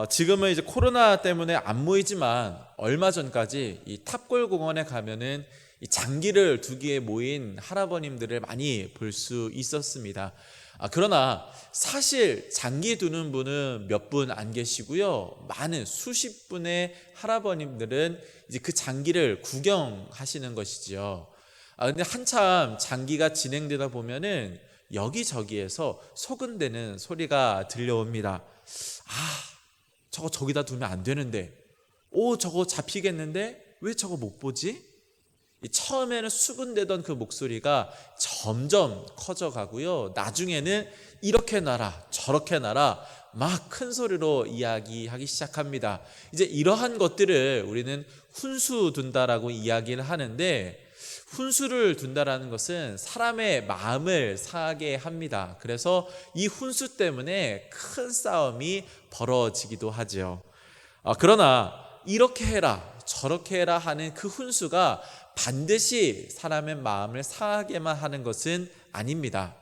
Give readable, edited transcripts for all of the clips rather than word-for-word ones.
지금은 이제 코로나 때문에 안 모이지만 얼마 전까지 이 탑골 공원에 가면은 이 장기를 두기에 모인 할아버님들을 많이 볼 수 있었습니다. 그러나 사실 장기 두는 분은 몇 분 안 계시고요. 많은 수십 분의 할아버님들은 이제 그 장기를 구경하시는 것이지요. 근데 한참 장기가 진행되다 보면은 여기저기에서 소근대는 소리가 들려옵니다. 저거 저기다 두면 안 되는데, 저거 잡히겠는데 왜 저거 못 보지? 처음에는 수근대던 그 목소리가 점점 커져가고요. 나중에는 이렇게 놔라 저렇게 놔라 막 큰 소리로 이야기하기 시작합니다. 이제 이러한 것들을 우리는 훈수 둔다라고 이야기를 하는데, 훈수를 둔다라는 것은 사람의 마음을 상하게 합니다. 그래서 이 훈수 때문에 큰 싸움이 벌어지기도 하죠. 그러나 이렇게 해라 저렇게 해라 하는 그 훈수가 반드시 사람의 마음을 상하게만 하는 것은 아닙니다.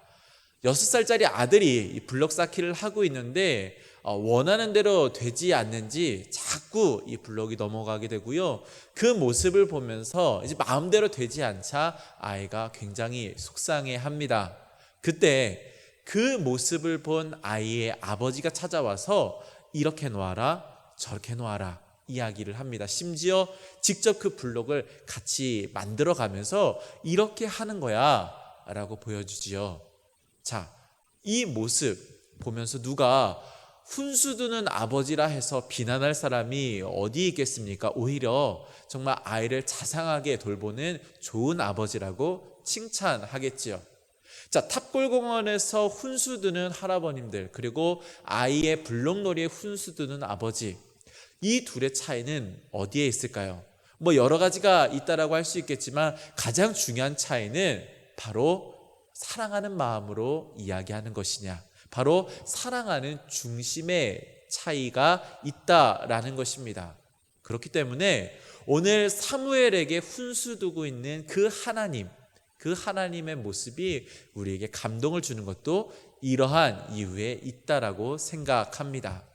6살짜리 아들이 블럭 쌓기를 하고 있는데 원하는 대로 되지 않는지 자꾸 이 블럭이 넘어가게 되고요. 그 모습을 보면서 이제 마음대로 되지 않자 아이가 굉장히 속상해합니다. 그때 그 모습을 본 아이의 아버지가 찾아와서 이렇게 놓아라 저렇게 놓아라 이야기를 합니다. 심지어 직접 그 블록을 같이 만들어 가면서 이렇게 하는 거야 라고 보여주지요. 자, 이 모습 보면서 누가 훈수두는 아버지라 해서 비난할 사람이 어디 있겠습니까? 오히려 정말 아이를 자상하게 돌보는 좋은 아버지라고 칭찬하겠지요. 자, 탑골공원에서 훈수두는 할아버님들, 그리고 아이의 블록놀이에 훈수두는 아버지, 이 둘의 차이는 어디에 있을까요? 여러 가지가 있다라고 할 수 있겠지만 가장 중요한 차이는 바로 사랑하는 마음으로 이야기하는 것이냐, 바로 사랑하는 중심의 차이가 있다라는 것입니다. 그렇기 때문에 오늘 사무엘에게 훈수두고 있는 그 하나님, 그 하나님의 모습이 우리에게 감동을 주는 것도 이러한 이유에 있다라고 생각합니다.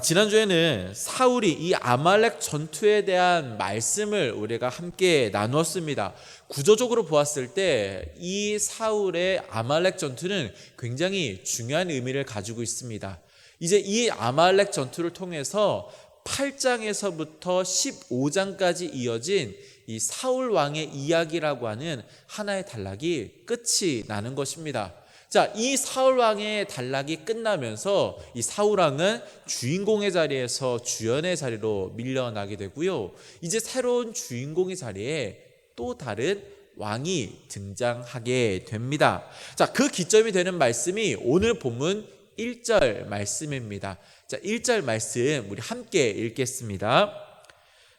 지난주에는 사울이 이 아말렉 전투에 대한 말씀을 우리가 함께 나누었습니다. 구조적으로 보았을 때 이 사울의 아말렉 전투는 굉장히 중요한 의미를 가지고 있습니다. 이제 이 아말렉 전투를 통해서 8장에서부터 15장까지 이어진 이 사울 왕의 이야기라고 하는 하나의 단락이 끝이 나는 것입니다. 자, 이 사울 왕의 단락이 끝나면서 이 사울 왕은 주인공의 자리에서 주연의 자리로 밀려나게 되고요. 이제 새로운 주인공의 자리에 또 다른 왕이 등장하게 됩니다. 자, 그 기점이 되는 말씀이 오늘 본문 1절 말씀입니다. 자, 1절 말씀 우리 함께 읽겠습니다.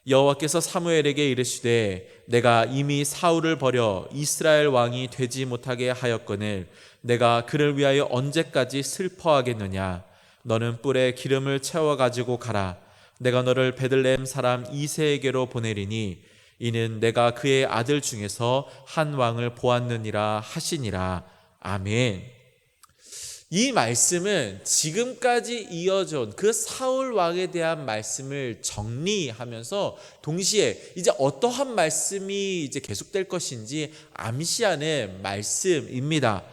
여호와께서 사무엘에게 이르시되 내가 이미 사울을 버려 이스라엘 왕이 되지 못하게 하였거늘 내가 그를 위하여 언제까지 슬퍼하겠느냐. 너는 뿔에 기름을 채워 가지고 가라. 내가 너를 베들레헴 사람 이새에게로 보내리니 이는 내가 그의 아들 중에서 한 왕을 보았느니라 하시니라. 아멘. 이 말씀은 지금까지 이어져온 그 사울 왕에 대한 말씀을 정리하면서 동시에 이제 어떠한 말씀이 이제 계속될 것인지 암시하는 말씀입니다.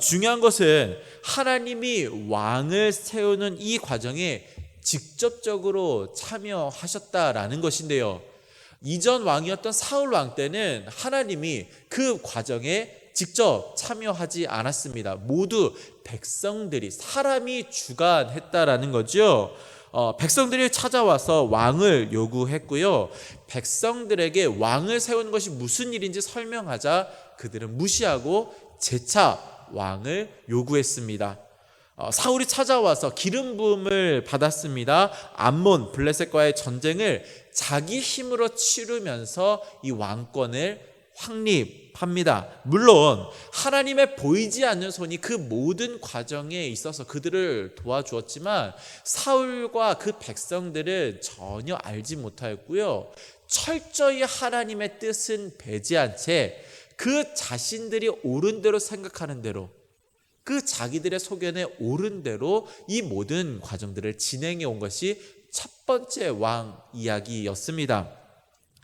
중요한 것은 하나님이 왕을 세우는 이 과정에 직접적으로 참여하셨다라는 것인데요. 이전 왕이었던 사울 왕 때는 하나님이 그 과정에 직접 참여하지 않았습니다. 모두 백성들이, 사람이 주관했다라는 거죠. 백성들이 찾아와서 왕을 요구했고요. 백성들에게 왕을 세우는 것이 무슨 일인지 설명하자 그들은 무시하고 재차 왕을 요구했습니다. 사울이 찾아와서 기름 부음을 받았습니다. 암몬 블레셋과의 전쟁을 자기 힘으로 치르면서 이 왕권을 확립합니다. 물론 하나님의 보이지 않는 손이 그 모든 과정에 있어서 그들을 도와주었지만 사울과 그 백성들은 전혀 알지 못하였고요. 철저히 하나님의 뜻은 배제한 채 그 자신들이 옳은 대로 생각하는 대로, 그 자기들의 소견에 옳은 대로 이 모든 과정들을 진행해 온 것이 첫 번째 왕 이야기였습니다.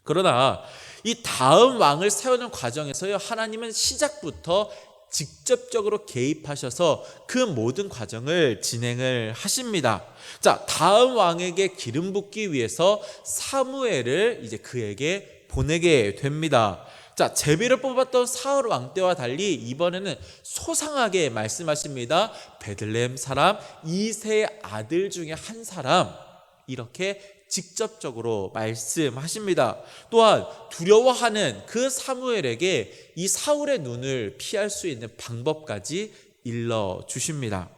그러나 이 다음 왕을 세우는 과정에서요, 하나님은 시작부터 직접적으로 개입하셔서 그 모든 과정을 진행을 하십니다. 자, 다음 왕에게 기름 붓기 위해서 사무엘을 이제 그에게 보내게 됩니다. 자, 제비를 뽑았던 사울 왕 때와 달리 이번에는 소상하게 말씀하십니다. 베들레헴 사람 이새의 아들 중에 한 사람, 이렇게 직접적으로 말씀하십니다. 또한 두려워하는 그 사무엘에게 이 사울의 눈을 피할 수 있는 방법까지 일러주십니다.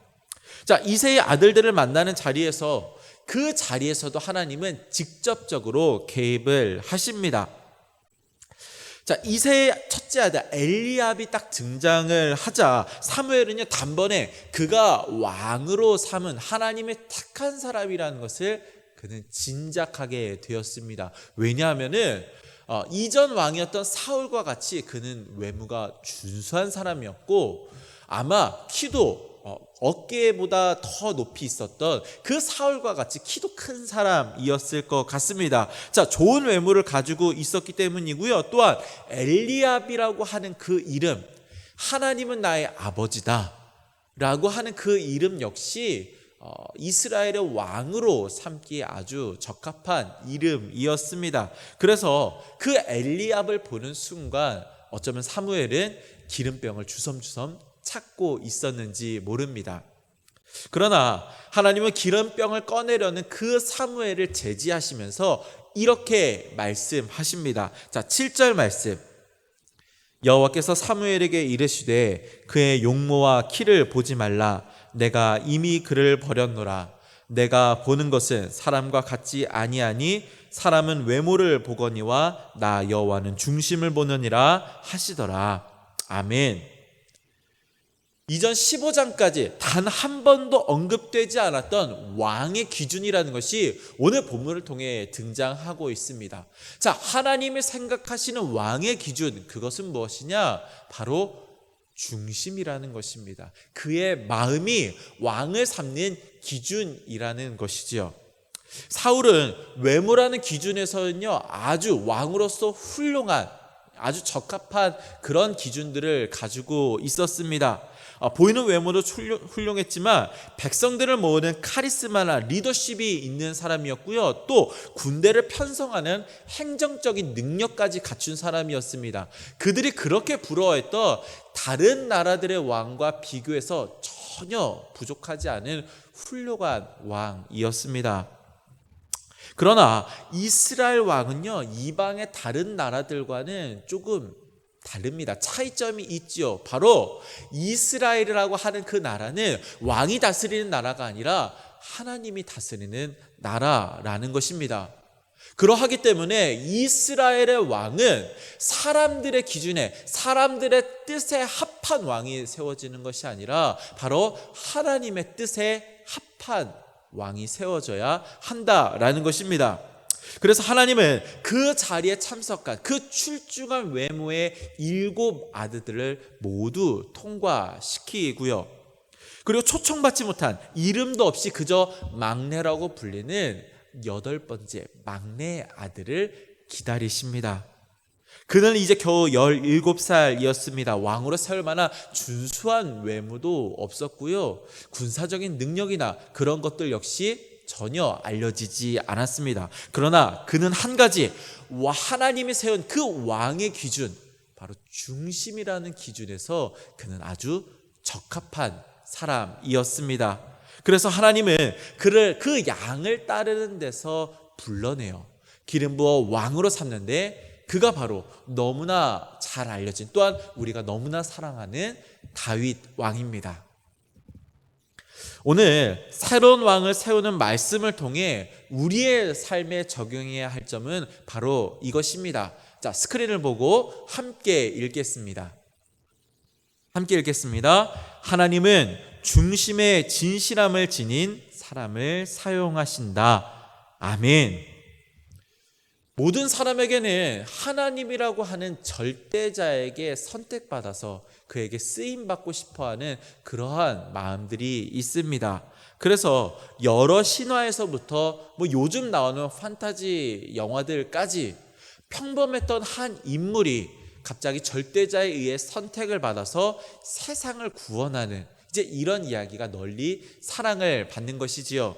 자, 이새의 아들들을 만나는 자리에서 그 자리에서도 하나님은 직접적으로 개입을 하십니다. 자, 이새의 첫째 아들 엘리압이 딱 등장을 하자 사무엘은요, 단번에 그가 왕으로 삼은 하나님의 택한 사람이라는 것을 그는 진작하게 되었습니다. 왜냐하면은 이전 왕이었던 사울과 같이 그는 외모가 준수한 사람이었고, 아마 키도 어깨보다 더 높이 있었던 그 사울과 같이 키도 큰 사람이었을 것 같습니다. 자, 좋은 외모를 가지고 있었기 때문이고요. 또한 엘리압이라고 하는 그 이름, 하나님은 나의 아버지다 라고 하는 그 이름 역시 이스라엘의 왕으로 삼기에 아주 적합한 이름이었습니다. 그래서 그 엘리압을 보는 순간 어쩌면 사무엘은 기름병을 주섬주섬 찾고 있었는지 모릅니다. 그러나 하나님은 기름병을 꺼내려는 그 사무엘을 제지하시면서 이렇게 말씀하십니다. 자, 7절 말씀. 여호와께서 사무엘에게 이르시되 그의 용모와 키를 보지 말라. 내가 이미 그를 버렸노라. 내가 보는 것은 사람과 같지 아니하니 사람은 외모를 보거니와 나 여호와는 중심을 보느니라 하시더라. 아멘. 이전 15장까지 단 한 번도 언급되지 않았던 왕의 기준이라는 것이 오늘 본문을 통해 등장하고 있습니다. 자, 하나님이 생각하시는 왕의 기준, 그것은 무엇이냐? 바로 중심이라는 것입니다. 그의 마음이 왕을 삼는 기준이라는 것이지요. 사울은 외모라는 기준에서는요, 아주 왕으로서 훌륭한, 아주 적합한 그런 기준들을 가지고 있었습니다. 보이는 외모도 훌륭했지만 백성들을 모으는 카리스마나 리더십이 있는 사람이었고요. 또 군대를 편성하는 행정적인 능력까지 갖춘 사람이었습니다. 그들이 그렇게 부러워했던 다른 나라들의 왕과 비교해서 전혀 부족하지 않은 훌륭한 왕이었습니다. 그러나 이스라엘 왕은요, 이방의 다른 나라들과는 조금 다릅니다. 차이점이 있죠. 바로 이스라엘이라고 하는 그 나라는 왕이 다스리는 나라가 아니라 하나님이 다스리는 나라라는 것입니다. 그러하기 때문에 이스라엘의 왕은 사람들의 기준에, 사람들의 뜻에 합한 왕이 세워지는 것이 아니라 바로 하나님의 뜻에 합한 왕이 세워져야 한다라는 것입니다. 그래서 하나님은 그 자리에 참석한 그 출중한 외모의 7 아들들을 모두 통과시키고요. 그리고 초청받지 못한, 이름도 없이 그저 막내라고 불리는 8번째 막내 아들을 기다리십니다. 그는 이제 겨우 17살이었습니다. 왕으로 세울 만한 준수한 외모도 없었고요. 군사적인 능력이나 그런 것들 역시 전혀 알려지지 않았습니다. 그러나 그는 한 가지, 하나님이 세운 그 왕의 기준, 바로 중심이라는 기준에서 그는 아주 적합한 사람이었습니다. 그래서 하나님은 그를 그 양을 따르는 데서 불러내요. 기름 부어 왕으로 삼는데 그가 바로 너무나 잘 알려진, 또한 우리가 너무나 사랑하는 다윗 왕입니다. 오늘 새로운 왕을 세우는 말씀을 통해 우리의 삶에 적용해야 할 점은 바로 이것입니다. 자, 스크린을 보고 함께 읽겠습니다. 함께 읽겠습니다. 하나님은 중심의 진실함을 지닌 사람을 사용하신다. 아멘. 모든 사람에게는 하나님이라고 하는 절대자에게 선택받아서 그에게 쓰임받고 싶어하는 그러한 마음들이 있습니다. 그래서 여러 신화에서부터 요즘 나오는 판타지 영화들까지 평범했던 한 인물이 갑자기 절대자에 의해 선택을 받아서 세상을 구원하는 이제 이런 이야기가 널리 사랑을 받는 것이지요.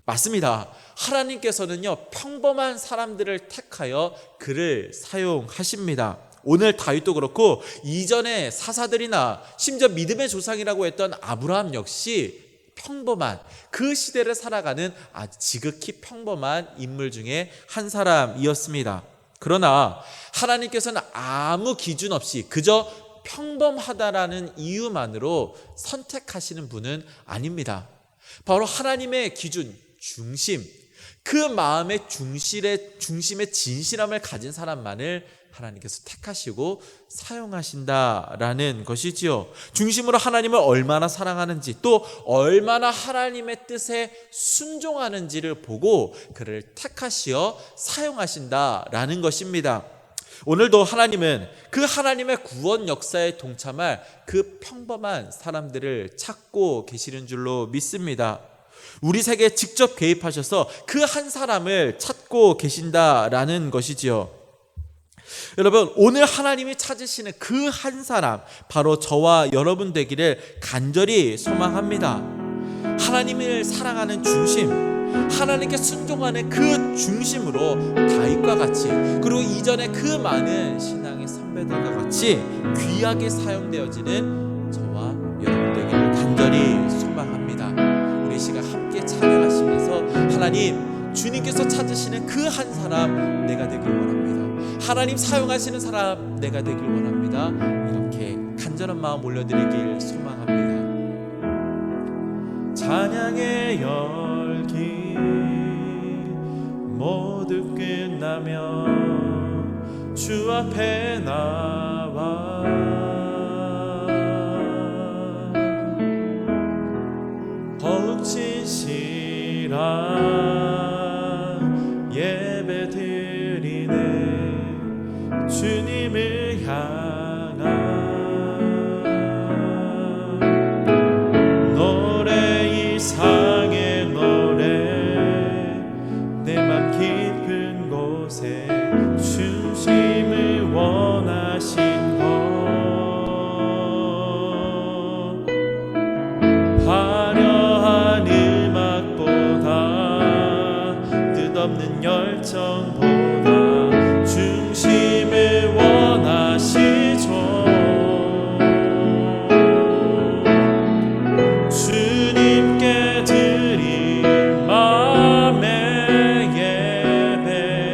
맞습니다. 하나님께서는요, 평범한 사람들을 택하여 그를 사용하십니다. 오늘 다윗도 그렇고 이전의 사사들이나 심지어 믿음의 조상이라고 했던 아브라함 역시 평범한 그 시대를 살아가는 아주 지극히 평범한 인물 중에 한 사람이었습니다. 그러나 하나님께서는 아무 기준 없이 그저 평범하다라는 이유만으로 선택하시는 분은 아닙니다. 바로 하나님의 기준, 중심, 그 마음의 중심의 진실함을 가진 사람만을 하나님께서 택하시고 사용하신다라는 것이지요. 중심으로 하나님을 얼마나 사랑하는지 또 얼마나 하나님의 뜻에 순종하는지를 보고 그를 택하시어 사용하신다라는 것입니다. 오늘도 하나님은 그 하나님의 구원 역사에 동참할 그 평범한 사람들을 찾고 계시는 줄로 믿습니다. 우리 세계에 직접 개입하셔서 그 한 사람을 찾고 계신다라는 것이지요. 여러분, 오늘 하나님이 찾으시는 그 한 사람, 바로 저와 여러분 되기를 간절히 소망합니다. 하나님을 사랑하는 중심, 하나님께 순종하는 그 중심으로 다윗과 같이, 그리고 이전에 그 많은 신앙의 선배들과 같이 귀하게 사용되어지는 저와 여러분 되기를 간절히 소망합니다. 우리 시간 함께 찬양하시면서 하나님, 주님께서 찾으시는 그 한 사람 내가 되길 원합니다. 하나님 사용하시는 사람 내가 되길 원합니다. 이렇게 간절한 마음 올려드리길 소망합니다. 찬양의 열기 모두 끝나면 주 앞에 나와 더욱 진실한 예배 드리네. 주님을 향한 노래, 이상의 노래, 내 맘 깊은 곳에 중심을 원하신 것, 화려한 음악보다 뜻없는 열정보다 중심을 원하시죠. 주님께 드릴 마음의 예배,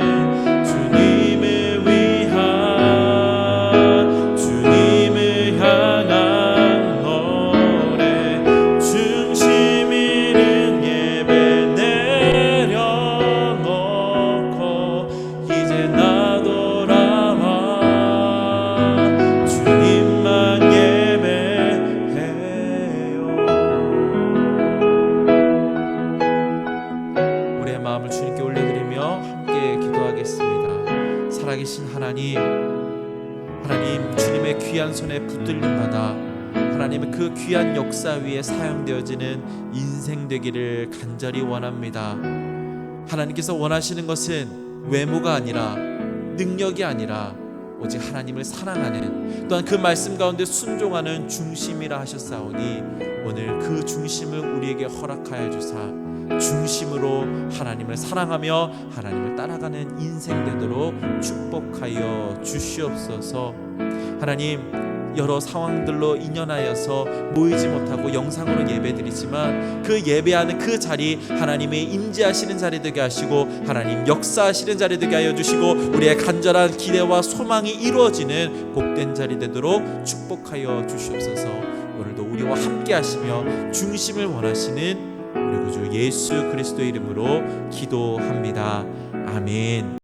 주님을 위한, 주님을 향한 노래, 중심 있는 예배 내려놓고 이제 나 돌아와 주님만 예배해요. 우리의 마음을 주님께 올려드리며 함께 기도하겠습니다. 살아계신 하나님, 주님의 귀한 손에 붙들림 받아 하나님의 그 귀한 역사 위에 사용되어지는 인생 되기를 간절히 원합니다. 하나님께서 원하시는 것은 외모가 아니라, 능력이 아니라 오직 하나님을 사랑하는, 또한 그 말씀 가운데 순종하는 중심이라 하셨사오니 오늘 그 중심을 우리에게 허락하여 주사 중심으로 하나님을 사랑하며 하나님을 따라가는 인생 되도록 축복하여 주시옵소서. 하나님, 여러 상황들로 인연하여서 모이지 못하고 영상으로 예배드리지만 그 예배하는 그 자리, 하나님의 임재하시는 자리 되게 하시고 하나님 역사하시는 자리 되게 하여 주시고 우리의 간절한 기대와 소망이 이루어지는 복된 자리 되도록 축복하여 주시옵소서. 오늘도 우리와 함께 하시며 중심을 원하시는 우리 구주 예수 그리스도의 이름으로 기도합니다. 아멘.